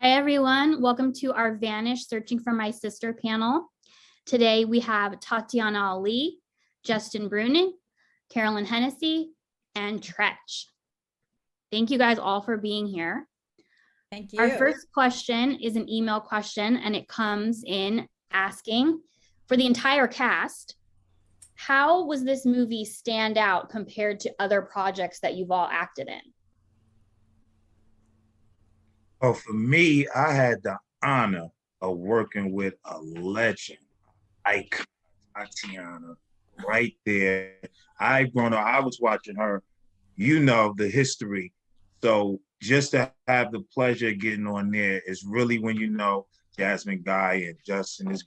Hi, everyone. Welcome to our Vanish Searching for My Sister panel. Today, we have Tatyana Ali, Justin Bruening, Carolyn Hennesy, and Treach. Thank you guys all for being here. Thank you. Our first question is an email question, and it comes in asking, for the entire cast, how was this movie stand out compared to other projects that you've all acted in? Oh, for me, I had the honor of working with a legend, icon, Tatyana, right there. I was watching her, you know, the history. So just to have the pleasure of getting on there is really when you know Jasmine Guy and Justin is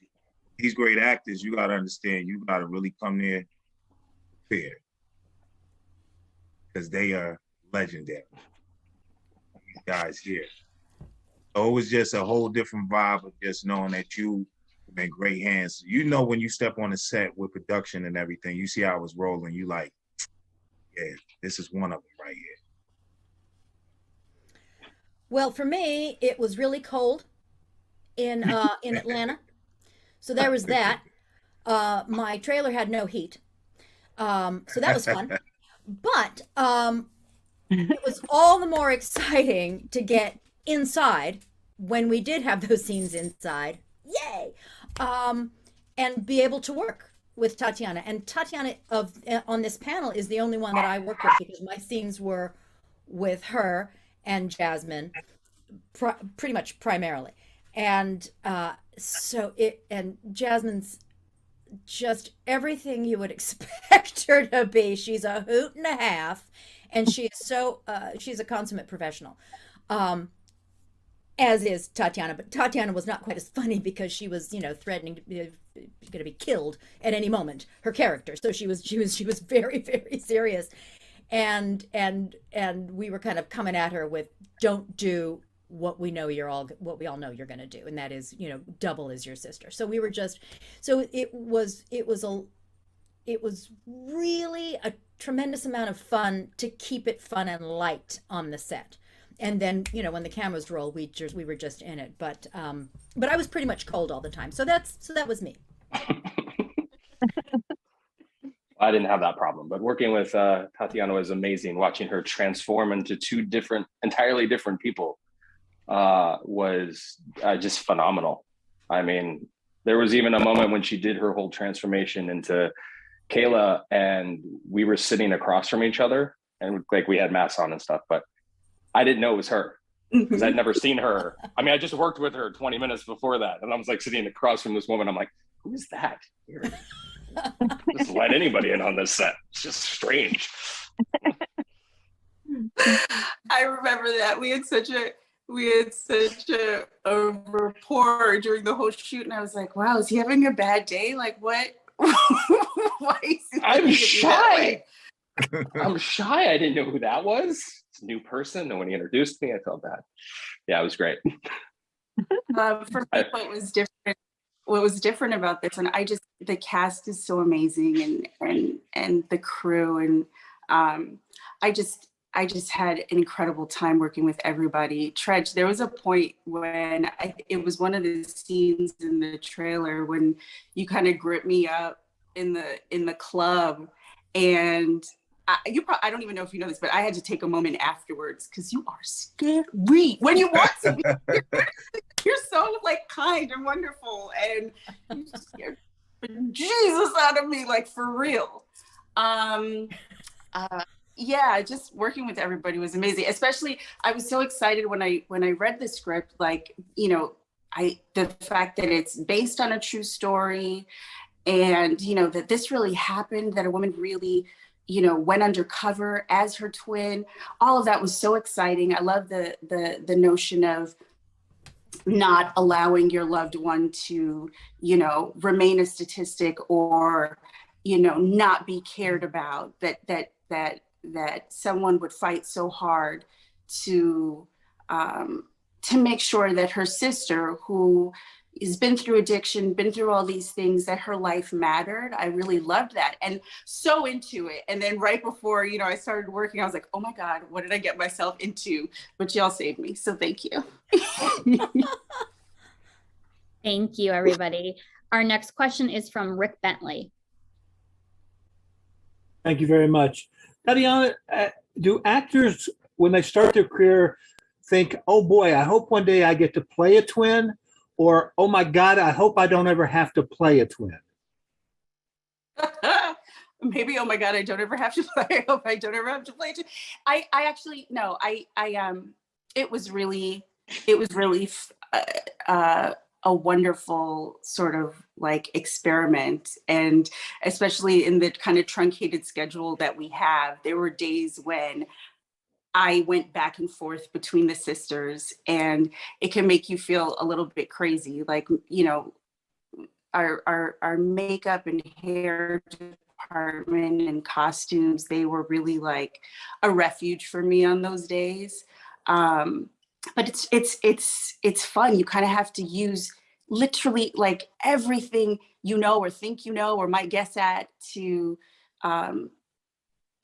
these great actors. You got to understand, you got to really come there prepared because they are legendary. These guys here. So it was just a whole different vibe of just knowing that you were in great hands. You know, when you step on the set with production and everything, you see how it was rolling. You like, yeah, this is one of them right here. Well, for me, it was really cold in Atlanta, so there was that. My trailer had no heat, so that was fun. But it was all the more exciting to get inside when we did have those scenes inside. Yay! And be able to work with Tatyana. And Tatyana on this panel is the only one that I worked with because my scenes were with her and Jasmine pretty much primarily. And and Jasmine's just everything you would expect her to be. She's a hoot and a half, and she's a consummate professional. As is Tatyana, but Tatyana was not quite as funny because she was, you know, threatening to be going to be killed at any moment. Her character, so she was very, very serious, and we were kind of coming at her with, don't do what we all know you're going to do, and that is, you know, double as your sister. So we were just, so it was really a tremendous amount of fun to keep it fun and light on the set. And then, you know, when the cameras roll, we were just in it. But I was pretty much cold all the time. So that was me. I didn't have that problem, but working with Tatyana was amazing. Watching her transform into two entirely different people was just phenomenal. I mean, there was even a moment when she did her whole transformation into Kayla, and we were sitting across from each other, and like we had masks on and stuff, but I didn't know it was her because I'd never seen her. I mean, I just worked with her 20 minutes before that. And I was like sitting across from this woman. I'm like, who is that? Just let anybody in on this set. It's just strange. I remember that we had such a rapport during the whole shoot. And I was like, wow, is he having a bad day? Like what? Why is he I'm shy. I'm shy. I didn't know who that was. It's a new person. And when he introduced me, I felt bad. Yeah, it was great. For me, what was different about this, and the cast is so amazing, and the crew, and I just had an incredible time working with everybody. Treach, there was a point when it was one of the scenes in the trailer when you kind of gripped me up in the club, and I don't even know if you know this, but I had to take a moment afterwards because you are scary when you want to be. You're so like kind and wonderful, and you scared Jesus out of me, like for real. Yeah, just working with everybody was amazing. Especially, I was so excited when I read the script. Like, you know, the fact that it's based on a true story, and you know that this really happened, that a woman really, you know, went undercover as her twin. All of that was so exciting. I love the notion of not allowing your loved one to, you know, remain a statistic or, you know, not be cared about. That someone would fight so hard to make sure that her sister, who has been through addiction, been through all these things, that her life mattered. I really loved that and so into it. And then right before, you know, I started working, I was like, oh my God, what did I get myself into? But y'all saved me, so thank you. Thank you, everybody. Our next question is from Rick Bentley. Thank you very much. Tatyana, do actors, when they start their career, think, oh boy, I hope one day I get to play a twin? Or, oh my God, I hope I don't ever have to play a twin? Maybe, oh my God, I don't ever have to play. I hope I don't ever have to play. I actually, no, it was really a wonderful sort of like experiment. And especially in the kind of truncated schedule that we have, there were days when I went back and forth between the sisters, and it can make you feel a little bit crazy. Like, you know, our makeup and hair department and costumes, they were really like a refuge for me on those days. But it's fun. You kind of have to use literally like everything you know or think you know or might guess at to,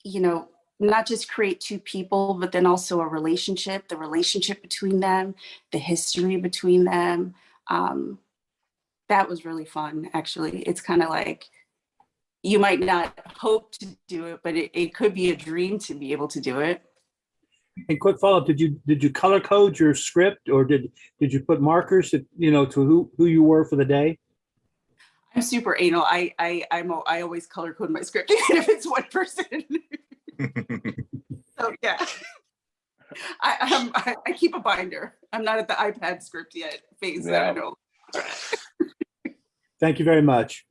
you know, not just create two people, but then also a relationship, the relationship between them, the history between them. That was really fun, actually. It's kind of like, you might not hope to do it, but it could be a dream to be able to do it. And quick follow-up, did you color code your script, or did you put markers that, you know, to who you were for the day? I'm super anal. I always color code my script, even if it's one person. So yeah, I keep a binder. I'm not at the iPad script yet phase. Yeah. I don't know. Thank you very much.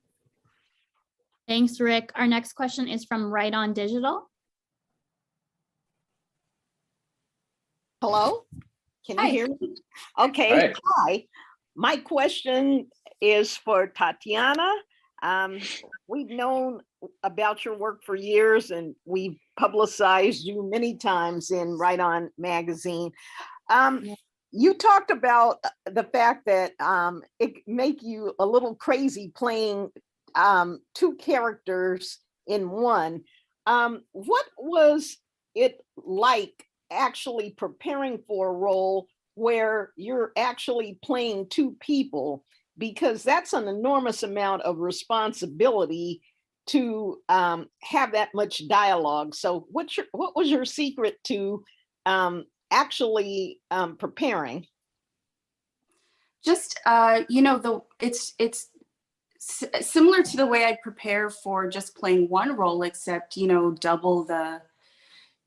Thanks, Rick. Our next question is from Right On Digital. Hello? Can you Hi. hear me? Okay, Hi. hi. My question is for Tatyana. We've known about your work for years, and we've publicized you many times in Right On magazine. You talked about the fact that it make you a little crazy playing two characters in one. What was it like actually preparing for a role where you're actually playing two people? Because that's an enormous amount of responsibility to have that much dialogue. So what was your secret to actually preparing? Just you know, it's similar to the way I prepare for just playing one role, except, you know,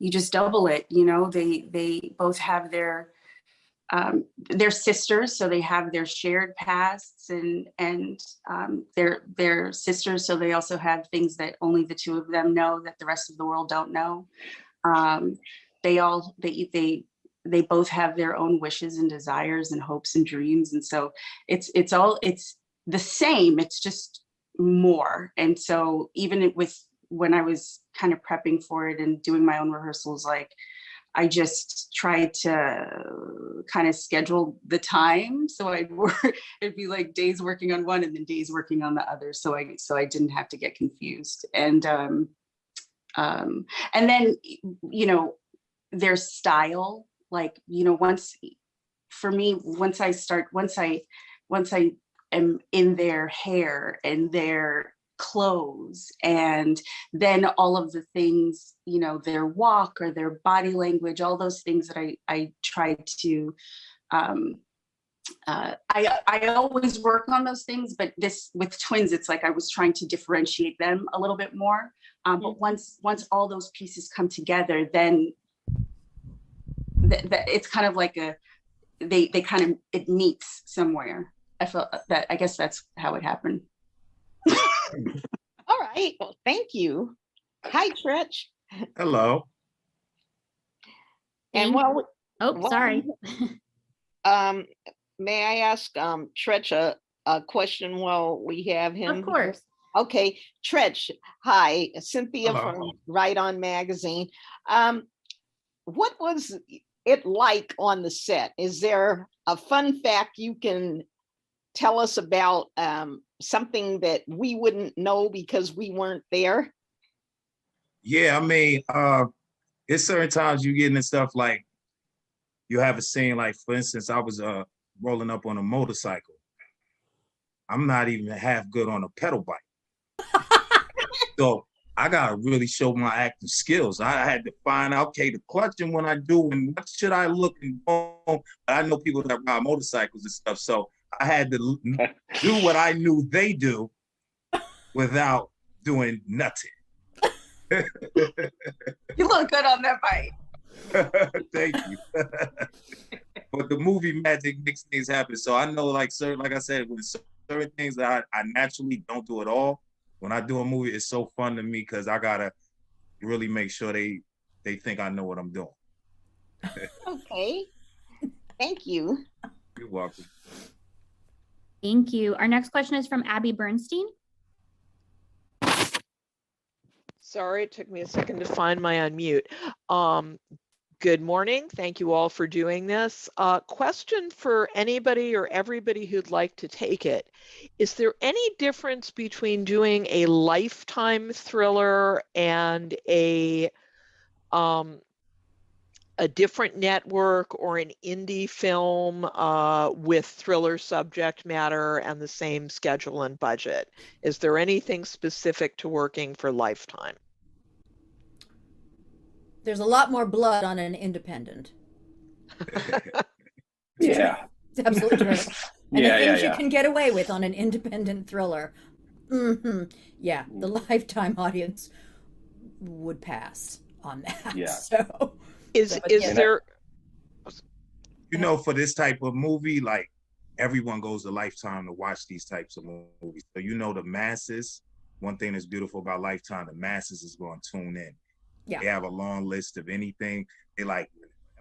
you just double it. You know, they both have their sisters, so they have their shared pasts, and they're sisters, so they also have things that only the two of them know that the rest of the world don't know. They both have their own wishes and desires and hopes and dreams, and so it's the same, it's just more. And so even when I was kind of prepping for it and doing my own rehearsals, like I just tried to kind of schedule the time. So it'd be like days working on one and then days working on the other. So I didn't have to get confused. And then, you know, their style, like, you know, once I am in their hair and their clothes, and then all of the things, you know, their walk or their body language, all those things that I tried to I always work on those things, but this with twins, it's like I was trying to differentiate them a little bit more. But once all those pieces come together, then it's kind of like it meets somewhere. I felt that, I guess that's how it happened. All right, well, thank you. Hi, Treach. Hello. And Sorry. May I ask Treach a question while we have him? Of course. Okay, Treach, hi, Cynthia Hello. from Right On magazine. What was it like on the set? Is there a fun fact you can tell us about, something that we wouldn't know because we weren't there? Yeah, I mean, it's certain times you get into stuff like you have a scene like, for instance, I was rolling up on a motorcycle. I'm not even half good on a pedal bike. So I gotta really show my acting skills. I had to find out, okay, the clutching when I do, and what should I look and go. I know people that ride motorcycles and stuff, so I had to do what I knew they do without doing nothing. You look good on that bike. Thank you. But the movie magic makes things happen. So I know, like I said, with certain things that I naturally don't do at all. When I do a movie, it's so fun to me because I gotta really make sure they think I know what I'm doing. Okay. Thank you. You're welcome. Thank you. Our next question is from Abby Bernstein. Sorry, it took me a second to find my unmute. Good morning. Thank you all for doing this. Question for anybody or everybody who'd like to take it. Is there any difference between doing a Lifetime thriller and a different network or an indie film with thriller subject matter and the same schedule and budget? Is there anything specific to working for Lifetime? There's a lot more blood on an independent. Yeah. It's absolutely true. And Yeah, the things yeah. you can get away with on an independent thriller. Yeah, the Lifetime audience would pass on that. Yeah. So Is yeah. there? You know, for this type of movie, like everyone goes to Lifetime to watch these types of movies. So you know the masses, one thing that's beautiful about Lifetime, the masses is going to tune in. Yeah. They have a long list of anything. They like,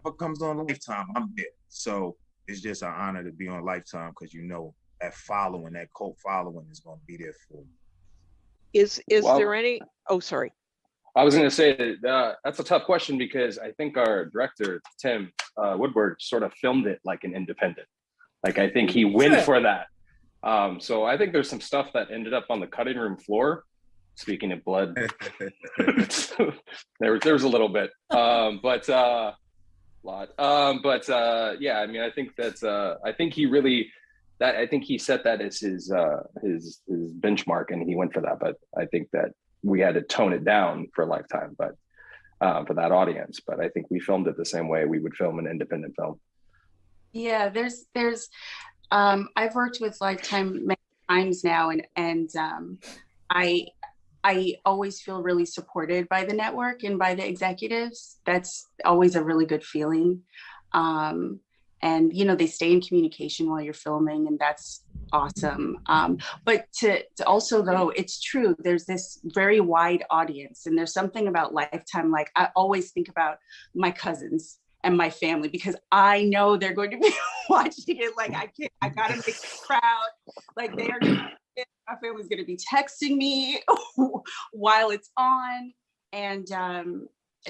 whatever comes on Lifetime, I'm there. So it's just an honor to be on Lifetime because you know that following, that cult following is going to be there for you. Is Well- there any? Oh, sorry. I was going to say that that's a tough question because I think our director, Tim Woodward, sort of filmed it like an independent. Like, I think he went Sure. for that. So I think there's some stuff that ended up on the cutting room floor. Speaking of blood, there was a little bit, but a lot. Yeah, I mean, I think that's I think he set that as his benchmark, and he went for that. But I think that we had to tone it down for Lifetime, but for that audience. But I think we filmed it the same way we would film an independent film. Yeah, there's I've worked with Lifetime many times now, and I always feel really supported by the network and by the executives. That's always a really good feeling. And you know, they stay in communication while you're filming, and that's awesome. But to also, though, it's true, there's this very wide audience, and there's something about Lifetime. Like, I always think about my cousins and my family because I know they're going to be watching it. Like, I gotta make it proud. Like, they are my family's going to be texting me while it's on, and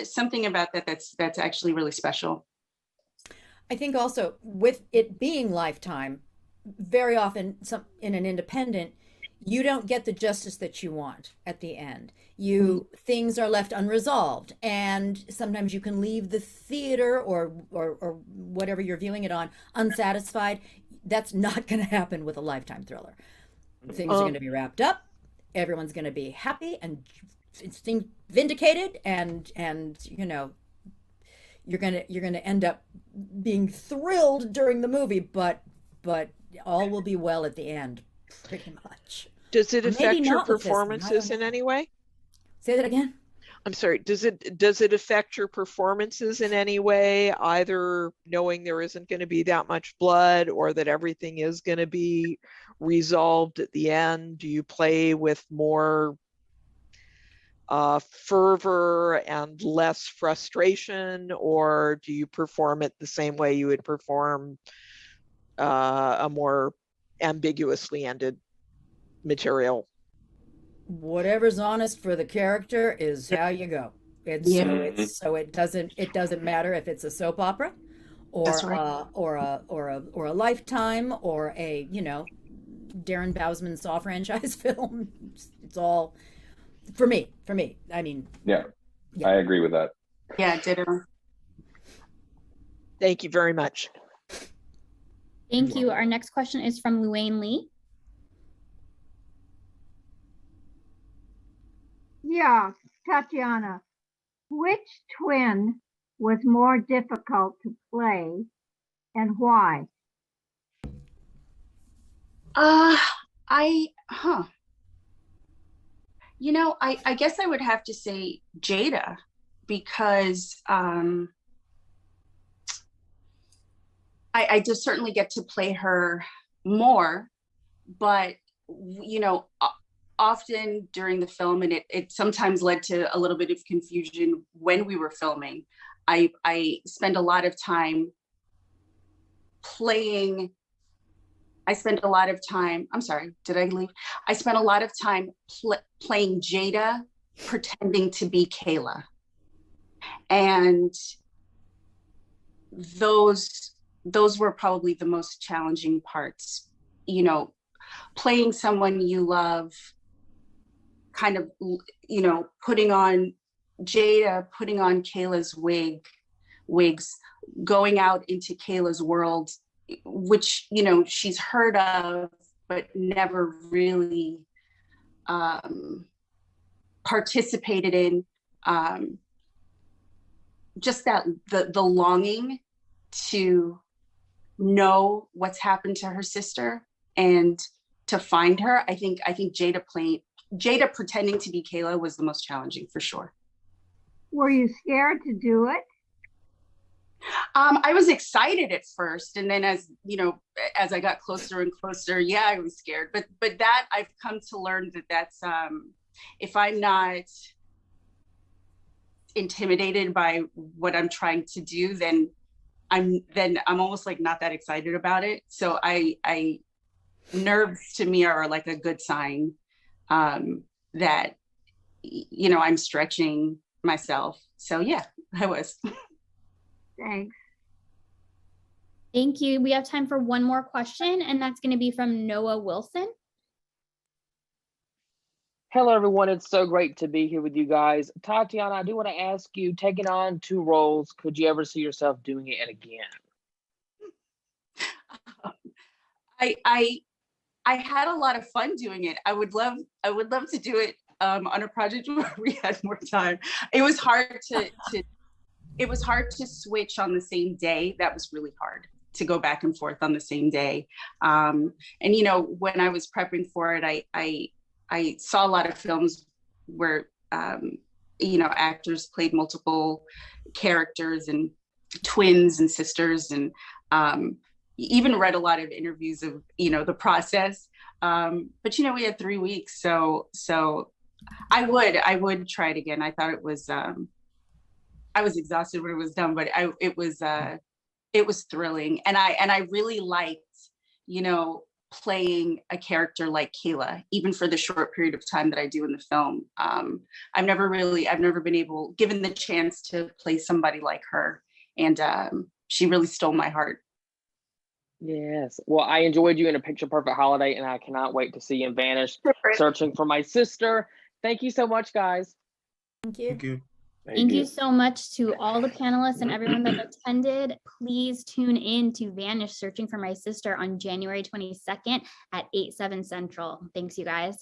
something about that's actually really special. I think also with it being Lifetime, very often in an independent, you don't get the justice that you want at the end. Things are left unresolved, and sometimes you can leave the theater or whatever you're viewing it on unsatisfied. That's not going to happen with a Lifetime thriller. Things are going to be wrapped up. Everyone's going to be happy and vindicated, and you know, you're gonna end up being thrilled during the movie, but all will be well at the end, pretty much. Does it affect Maybe your not with this one, I don't performances in know. any way? Say that again. I'm sorry. Does it affect your performances in any way? Either knowing there isn't going to be that much blood, or that everything is going to be resolved at the end? Do you play with more fervor and less frustration, or do you perform it the same way you would perform a more ambiguously ended material? Whatever's honest for the character is how you go. So it doesn't matter if it's a soap opera or That's right. or a Lifetime or a, you know, Darren Bousman Saw franchise film. It's all for me. I mean, Yeah, Yeah. I agree with that. Yeah, ditto. Thank you very much. Thank you. Our next question is from Luanne Lee. Yeah, Tatyana, which twin was more difficult to play and why? I guess I would have to say Jada, because I just certainly get to play her more, but often during the film, and it sometimes led to a little bit of confusion when we were filming. I spend a lot of time playing. I spent a lot of time, I'm sorry, did I leave? I spent a lot of time playing Jada, pretending to be Kayla. And those were probably the most challenging parts. Playing someone you love, kind of, putting on Jada, putting on Kayla's wigs, going out into Kayla's world, which she's heard of but never really participated in. Just that the longing to know what's happened to her sister and to find her. I think Jada pretending to be Kayla was the most challenging, for sure. Were you scared to do it? I was excited at first, and then as I got closer and closer, yeah, I was scared. But that I've come to learn that's if I'm not intimidated by what I'm trying to do, then I'm almost like not that excited about it. So I nerves to me are like a good sign that I'm stretching myself. So yeah, I was. Thanks. Thank you. We have time for one more question, and that's going to be from Noah Wilson. Hello, everyone. It's so great to be here with you guys. Tatyana, I do want to ask you, taking on 2 roles, could you ever see yourself doing it again? I had a lot of fun doing it. I would love to do it on a project where we had more time. It was hard to switch on the same day. That was really hard, to go back and forth on the same day. And when I was prepping for it, I saw a lot of films where actors played multiple characters and twins and sisters, and even read a lot of interviews of the process. But we had 3 weeks, so I would try it again. I thought it was I was exhausted when it was done, but it was thrilling, and I really liked playing a character like Kayla, even for the short period of time that I do in the film. I've never been given the chance to play somebody like her, and she really stole my heart. Yes. Well, I enjoyed you in A Picture Perfect Holiday, and I cannot wait to see you in Vanish, Searching for My Sister. Thank you so much, guys. Thank you. Thank you. Thank you so much to all the panelists and everyone that attended. Please tune in to Vanish, Searching for My Sister on January 22nd at 8/7 Central. Thanks, you guys.